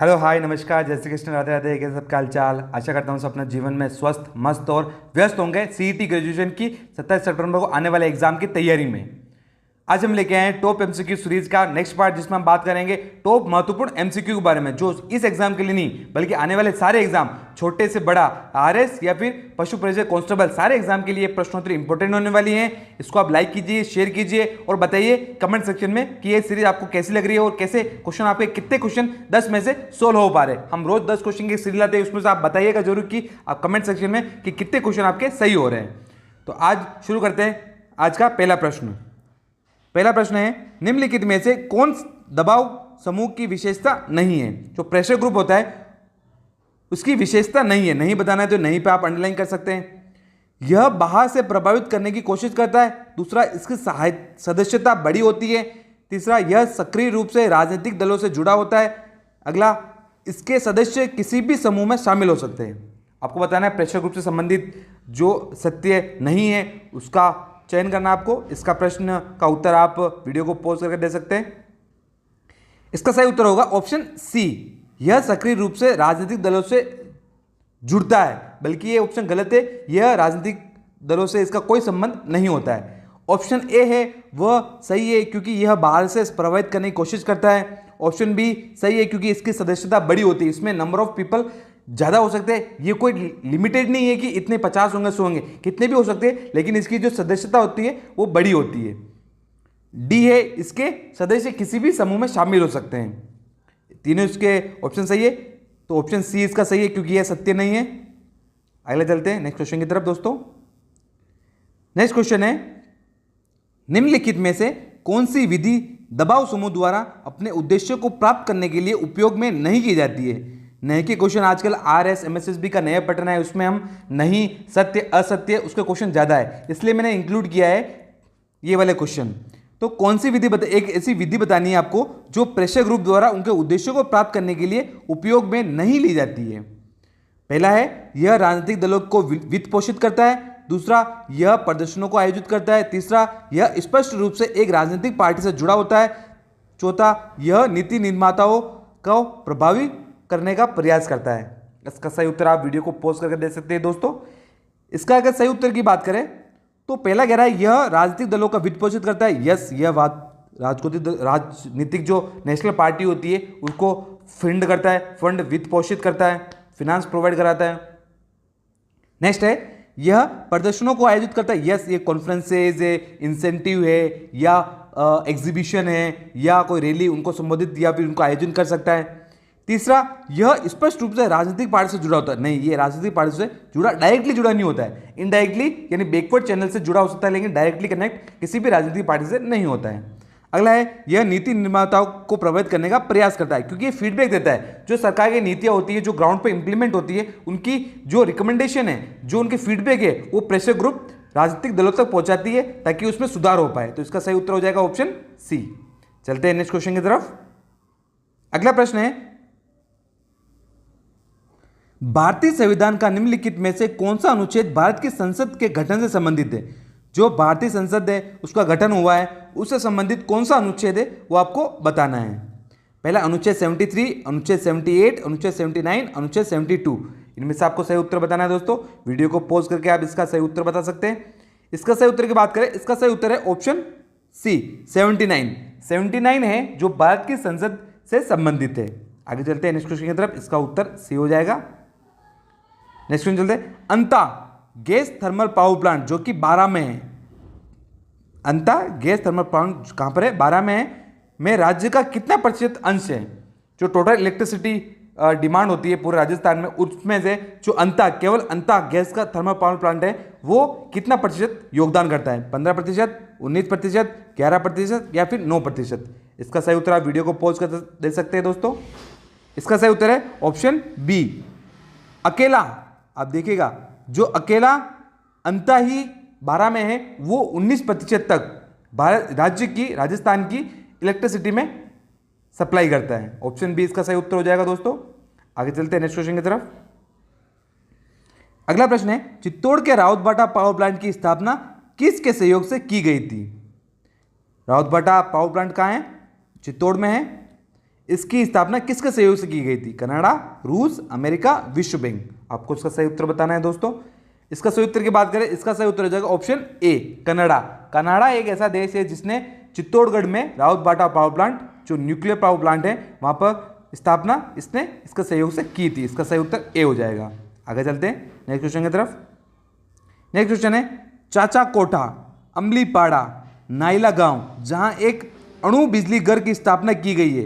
Hello hi नमस्कार, जय श्री कृष्ण, राधे राधे। कैसे सबका हालचाल। आशा करता हूँ सब अपना जीवन में स्वस्थ मस्त और व्यस्त होंगे सीईटी ग्रेजुएशन की 27 सितंबर को आने वाले एग्जाम की तैयारी में। आज हम लेके आए हैं टॉप एमसीक्यू सीरीज का नेक्स्ट पार्ट, जिसमें हम बात करेंगे टॉप महत्वपूर्ण एमसीक्यू के बारे में, जो इस एग्जाम के लिए नहीं बल्कि आने वाले सारे एग्जाम, छोटे से बड़ा आरएस या फिर पशु परिचय कांस्टेबल, सारे एग्जाम के लिए प्रश्नोत्तरी इंपॉर्टेंट होने वाली है। इसको आप लाइक कीजिए, शेयर कीजिए और बताइए कमेंट सेक्शन में कि ये सीरीज आपको कैसी लग रही है और कैसे क्वेश्चन, आपके कितने क्वेश्चन 10 में से सोल्व हो पा रहे। हम रोज 10 क्वेश्चन की सीरीज लाते हैं, उसमें से आप बताइएगा जरूर कि आप कमेंट सेक्शन में कि कितने क्वेश्चन आपके सही हो रहे हैं। तो आज शुरू करते हैं आज का पहला प्रश्न। पहला प्रश्न है, निम्नलिखित में से कौन दबाव समूह की विशेषता नहीं है? जो प्रेशर ग्रुप होता है उसकी विशेषता नहीं है। नहीं बताना है तो नहीं पे आप अंडरलाइन कर सकते हैं। यह बाहर से प्रभावित करने की कोशिश करता है। दूसरा, इसकी सदस्यता बड़ी होती है। तीसरा, यह सक्रिय रूप से राजनीतिक दलों से जुड़ा होता है। अगला, इसके सदस्य किसी भी समूह में शामिल हो सकते हैं। आपको बताना है प्रेशर ग्रुप से संबंधित जो सत्य नहीं है उसका चयन करना आपको। इसका प्रश्न का उत्तर आप वीडियो को पॉज करके दे सकते हैं। इसका सही उत्तर होगा ऑप्शन सी, यह सक्रिय रूप से राजनीतिक दलों से जुड़ता है। बल्कि ये ऑप्शन गलत है, यह राजनीतिक दलों से इसका कोई संबंध नहीं होता है। ऑप्शन ए है वह सही है क्योंकि यह बाहर से प्रभावित करने की कोशिश करता है। ऑप्शन बी सही है क्योंकि इसकी सदस्यता बड़ी होती है, इसमें नंबर ऑफ पीपल ज़्यादा हो सकते हैं। ये कोई लिमिटेड नहीं है कि इतने 50 होंगे 100 होंगे, कितने भी हो सकते हैं, लेकिन इसकी जो सदस्यता होती है वो बड़ी होती है। डी है, इसके सदस्य किसी भी समूह में शामिल हो सकते हैं। तीनों इसके ऑप्शन सही है, तो ऑप्शन सी इसका सही है क्योंकि यह सत्य नहीं है। अगले चलते हैं नेक्स्ट क्वेश्चन की तरफ दोस्तों। नेक्स्ट क्वेश्चन है, निम्नलिखित में से कौन सी विधि दबाव समूह द्वारा अपने उद्देश्य को प्राप्त करने के लिए उपयोग में नहीं की जाती है? नहीं के क्वेश्चन आजकल आरएस एमएसएसबी का नया पैटर्न है, उसमें हम नहीं, सत्य, असत्य, उसके क्वेश्चन ज़्यादा है, इसलिए मैंने इंक्लूड किया है ये वाले क्वेश्चन। तो कौन सी विधि एक ऐसी विधि बतानी है आपको जो प्रेशर ग्रुप द्वारा उनके उद्देश्यों को प्राप्त करने के लिए उपयोग में नहीं ली जाती है। पहला है, यह राजनीतिक दलों को वित्त पोषित करता है। दूसरा, यह प्रदर्शनों को आयोजित करता है। तीसरा, यह स्पष्ट रूप से एक राजनीतिक पार्टी से जुड़ा होता है। चौथा, यह नीति निर्माताओं को प्रभावी करने का प्रयास करता है। इसका सही उत्तर आप वीडियो को पॉज करके दे सकते हैं दोस्तों। इसका अगर सही उत्तर की बात करें तो पहला कह रहा है यह राजनीतिक दलों का वित्त पोषित करता है। यस, यह बात राजनीतिक जो नेशनल पार्टी होती है उसको फंड करता है, फंड वित्त पोषित करता है, फिनांस प्रोवाइड कराता है। नेक्स्ट है, यह प्रदर्शनों को आयोजित करता है। यस, ये कॉन्फ्रेंसेज है, इंसेंटिव है या एग्जीबिशन है या कोई रैली उनको संबोधित या फिर उनको आयोजन कर सकता है। तीसरा, यह स्पष्ट रूप से राजनीतिक पार्टी से जुड़ा होता है। नहीं, ये राजनीतिक पार्टी से जुड़ा, डायरेक्टली जुड़ा नहीं होता है, इनडायरेक्टली यानी बैकवर्ड चैनल से जुड़ा हो सकता है, लेकिन डायरेक्टली कनेक्ट किसी भी राजनीतिक पार्टी से नहीं होता है। अगला है, यह नीति निर्माताओं को प्रभावित करने का प्रयास करता है क्योंकि ये फीडबैक देता है। जो सरकार की नीतियां होती है, जो ग्राउंड पे इंप्लीमेंट होती है, उनकी जो रिकमेंडेशन है, जो उनके फीडबैक है, वो प्रेशर ग्रुप राजनीतिक दलों तक पहुंचाती है ताकि उसमें सुधार हो पाए। तो इसका सही उत्तर हो जाएगा ऑप्शन सी। चलते हैं नेक्स्ट क्वेश्चन की तरफ। अगला प्रश्न है, भारतीय संविधान का निम्नलिखित में से कौन सा अनुच्छेद भारत की संसद के गठन से संबंधित है? जो भारतीय संसद है उसका गठन हुआ है उससे संबंधित कौन सा अनुच्छेद है वो आपको बताना है। पहला अनुच्छेद 73, अनुच्छेद 78, अनुच्छेद 79, अनुच्छेद 72। इनमें से आपको सही उत्तर बताना है दोस्तों। वीडियो को पॉज करके आप इसका सही उत्तर बता सकते हैं। इसका सही उत्तर की बात करें, इसका सही उत्तर है ऑप्शन सी, 79। 79 है जो भारत की संसद से संबंधित है। आगे चलते हैं नेक्स्ट क्वेश्चन की तरफ। इसका उत्तर सी हो जाएगा। नेक्स्ट क्वेश्चन चलते हैं, अंता गैस थर्मल पावर प्लांट जो कि 12 में है। अंता गैस थर्मल प्लांट कहां पर है? 12 में है। में राज्य का कितना प्रतिशत अंश है? जो टोटल इलेक्ट्रिसिटी डिमांड होती है पूरे राजस्थान में, उसमें से जो अंता, केवल अंता गैस का थर्मल पावर प्लांट है वो कितना प्रतिशत योगदान करता है? 15%, 19%, 11% या फिर 9%? इसका सही उत्तर आप वीडियो को पॉज कर दे सकते हैं दोस्तों। इसका सही उत्तर है ऑप्शन बी, अकेला। आप देखिएगा जो अकेला अंता ही 12 में है वो 19% तक भारत राज्य की, राजस्थान की इलेक्ट्रिसिटी में सप्लाई करता है। ऑप्शन बी इसका सही उत्तर हो जाएगा दोस्तों। आगे चलते हैं नेक्स्ट क्वेश्चन की तरफ। अगला प्रश्न है, चित्तौड़ के रावतबाटा पावर प्लांट की स्थापना किसके सहयोग से की गई थी? रावतबाटा पावर प्लांट कहाँ है? चित्तौड़ में है। इसकी स्थापना किसके सहयोग से की गई थी? कनाडा, रूस, अमेरिका, विश्व बैंक। आपको इसका सही उत्तर बताना है दोस्तों। इसका सही उत्तर की बात करें, इसका सही उत्तर हो जाएगा ऑप्शन ए, कनाडा। कनाडा एक ऐसा देश है जिसने चित्तौड़गढ़ में राउतबाटा पावर प्लांट, जो न्यूक्लियर पावर प्लांट है, वहां पर स्थापना इसने इसका सहयोग से की थी। इसका सही उत्तर ए हो जाएगा। आगे चलते हैं नेक्स्ट क्वेश्चन की तरफ। नेक्स्ट क्वेश्चन है चाचा कोठा, अमलीपाड़ा, नाइला गांव, जहां एक अणु बिजली घर की स्थापना की गई है,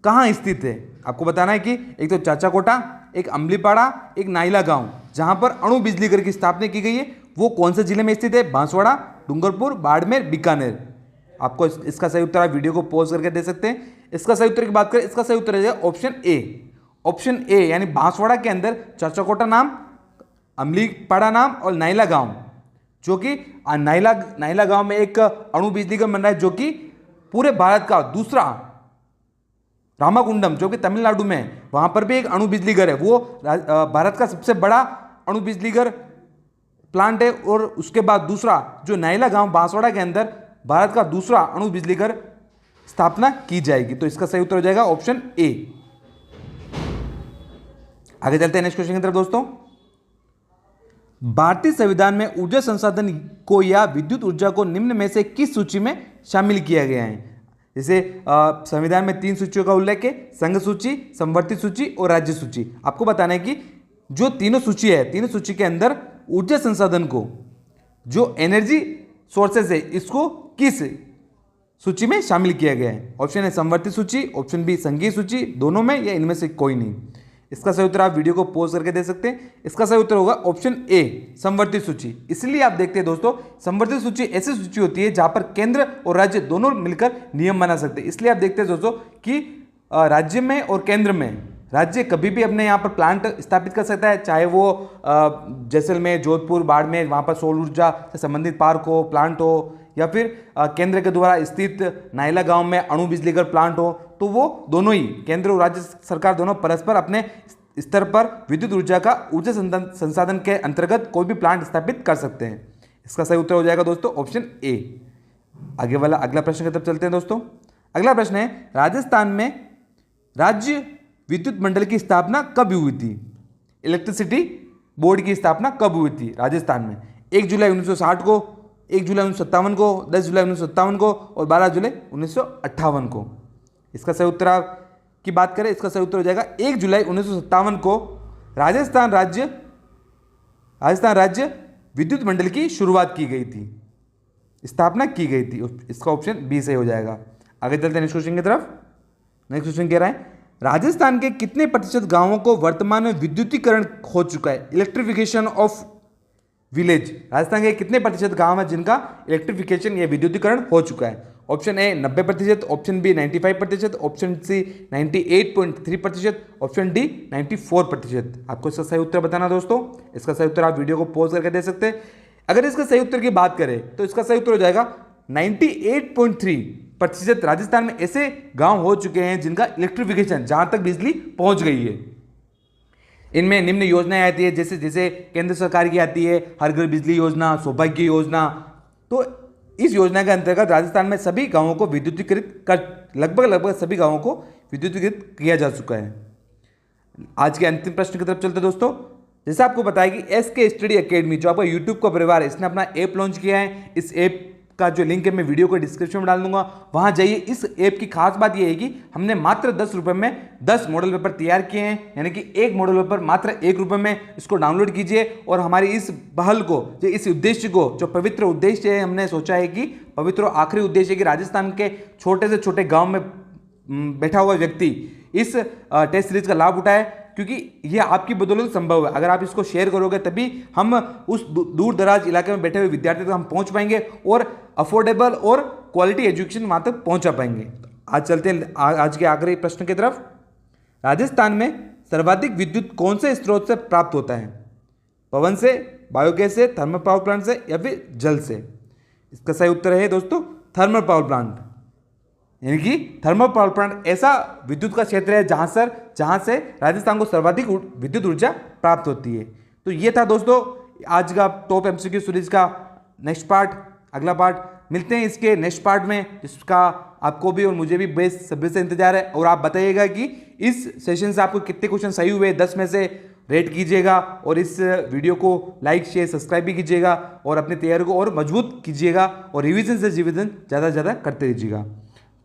कहां स्थित है? आपको बताना है कि एक तो चाचा कोटा, एक अमलीपाड़ा, एक नाइला गांव, जहां पर अणु बिजली घर की स्थापना की गई है, वो कौन से जिले में स्थित है? बांसवाड़ा, डूंगरपुर, बाड़मेर, बीकानेर। आपको इसका सही उत्तर आप वीडियो को पॉज करके दे सकते हैं। इसका सही उत्तर की बात करें, इसका सही उत्तर है ऑप्शन ए। ऑप्शन ए यानी बांसवाड़ा के अंदर चाचा कोटा नाम, अमलीपाड़ा नाम और नाइला गांव, जो कि नाइला गांव में एक अणु बिजली घर बन रहा है, जो कि पूरे भारत का दूसरा, रामाकुंडम जो कि तमिलनाडु में है, वहां पर भी एक अणु बिजली घर है। वो भारत का सबसे बड़ा अणु बिजली घर प्लांट है। और उसके बाद दूसरा जो नाइला गांव बांसवाड़ा के अंदर भारत का दूसरा अणु बिजली घर स्थापना की जाएगी। तो इसका सही उत्तर हो जाएगा ऑप्शन ए। आगे चलते हैं नेक्स्ट क्वेश्चन की तरफ दोस्तों। भारतीय संविधान में ऊर्जा संसाधन को या विद्युत ऊर्जा को निम्न में से किस सूची में शामिल किया गया है? जैसे संविधान में 3 सूचियों का उल्लेख है, संघ सूची, समवर्ती सूची और राज्य सूची। आपको बताना है कि जो तीनों सूची है, तीनों सूची के अंदर ऊर्जा संसाधन को, जो एनर्जी सोर्सेज है, इसको किस सूची में शामिल किया गया है? ऑप्शन है समवर्ती सूची, ऑप्शन बी संघीय सूची, दोनों में या इनमें से कोई नहीं। इसका सही उत्तर आप वीडियो को पॉज करके दे सकते हैं। इसका सही उत्तर होगा ऑप्शन ए, समवर्ती सूची। इसलिए आप देखते हैं दोस्तों, समवर्ती सूची ऐसी सूची होती है जहां पर केंद्र और राज्य दोनों मिलकर नियम बना सकते हैं। इसलिए आप देखते हैं दोस्तों कि राज्य में और केंद्र में राज्य कभी भी अपने यहाँ पर प्लांट स्थापित कर सकता है, चाहे वो जैसलमेर, जोधपुर, बाड़मेर, वहाँ पर सौर ऊर्जा से संबंधित पार्क हो, प्लांट हो, या फिर केंद्र के द्वारा स्थित नाइला गांव में अणु बिजली घर प्लांट हो, तो वो दोनों ही, केंद्र और राज्य सरकार दोनों परस्पर अपने स्तर पर विद्युत ऊर्जा का ऊर्जा संसाधन के अंतर्गत कोई भी प्लांट स्थापित कर सकते हैं। इसका सही उत्तर हो जाएगा दोस्तों ऑप्शन ए। आगे वाला अगला प्रश्न की तरफ चलते हैं दोस्तों। अगला प्रश्न है राजस्थान में राज्य विद्युत मंडल की स्थापना कब हुई थी? इलेक्ट्रिसिटी बोर्ड की स्थापना कब हुई थी राजस्थान में? 1 जुलाई 1960 को, 1 जुलाई 1957 को, 10 जुलाई 1957 को और 12 जुलाई 1958 को। इसका सही उत्तर आप की बात करें, इसका सही उत्तर हो जाएगा 1 जुलाई 1957 को राजस्थान राज्य विद्युत मंडल की शुरुआत की गई थी, स्थापना की गई थी। इसका ऑप्शन बी सही हो जाएगा। आगे चलते हैं नेक्स्ट क्वेश्चन की तरफ। नेक्स्ट क्वेश्चन कह रहा है राजस्थान के कितने प्रतिशत गांवों को वर्तमान में विद्युतीकरण हो चुका है? Electrification of village. राजस्थान के कितने प्रतिशत गांव हैं जिनका इलेक्ट्रिफिकेशन या विद्युतीकरण हो चुका है? Option A 90%, option B 95%, option C 98.3%, option D 94%। आपको इसका सही उत्तर बताना दोस्तों। इसका सही उत्तर आप वीडियो को पॉज करके दे सकते हैं। अगर इसका सही उत्तर की बात करें तो इसका सही उत्तर हो जाएगा 98.3% राजस्थान में ऐसे गांव हो चुके हैं जिनका इलेक्ट्रिफिकेशन, जहां तक बिजली पहुंच गई है। इनमें निम्न योजनाएं आती है, जैसे जैसे केंद्र सरकार की आती है हर घर बिजली योजना, सौभाग्य योजना। तो इस योजना के अंतर्गत राजस्थान में सभी गांवों को विद्युतीकृत कर, लगभग सभी गांवों को विद्युतीकृत किया जा चुका है। आज के अंतिम प्रश्न की तरफ चलते दोस्तों। जैसे आपको बताया कि SK स्टडी अकेडमी, जो आपका यूट्यूब का परिवार है, इसने अपना ऐप लॉन्च किया है। इस ऐप का जो लिंक है मैं वीडियो को डिस्क्रिप्शन में डाल दूंगा, वहां जाइए। इस ऐप की खास बात यह है कि हमने मात्र 10 रुपए में 10 मॉडल पेपर तैयार किए हैं, यानी कि एक मॉडल पेपर मात्र 1 रुपए में। इसको डाउनलोड कीजिए और हमारी इस पहल को, जो इस उद्देश्य को, जो पवित्र उद्देश्य है, हमने सोचा है कि पवित्र आखिरी उद्देश्य है कि राजस्थान के छोटे से छोटे गाँव में बैठा हुआ व्यक्ति इस टेस्ट सीरीज का लाभ उठाए, क्योंकि यह आपकी बदौलत संभव है। अगर आप इसको शेयर करोगे तभी हम उस दूर दराज इलाके में बैठे हुए विद्यार्थी तक हम पहुंच पाएंगे और अफोर्डेबल और क्वालिटी एजुकेशन वहां तक पहुंचा पाएंगे। आज चलते हैं आज के आखिरी प्रश्न की तरफ। राजस्थान में सर्वाधिक विद्युत कौन से स्रोत से प्राप्त होता है? पवन से, बायोगैस से, थर्मल पावर प्लांट से या फिर जल से? इसका सही उत्तर है दोस्तों थर्मल पावर प्लांट। यानी कि थर्मल पावर प्लांट ऐसा विद्युत का क्षेत्र है जहां से राजस्थान को सर्वाधिक विद्युत ऊर्जा प्राप्त होती है। तो ये था दोस्तों आज का टॉप MCQ सीरीज का नेक्स्ट पार्ट। अगला पार्ट मिलते हैं इसके नेक्स्ट पार्ट में, जिसका आपको भी और मुझे भी बेसब्री से इंतजार है। और आप बताइएगा कि इस सेशन से आपको कितने क्वेश्चन सही हुए, 10 में से रेट कीजिएगा। और इस वीडियो को लाइक शेयर सब्सक्राइब भी कीजिएगा और अपनी तैयारी को और मजबूत कीजिएगा और रिवीजन से रिवीजन ज़्यादा से ज़्यादा करते रहिएगा।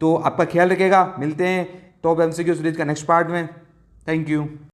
तो आपका ख्याल रखिएगा। मिलते हैं टॉप एमसीक्यू सीरीज का नेक्स्ट पार्ट में। Thank you.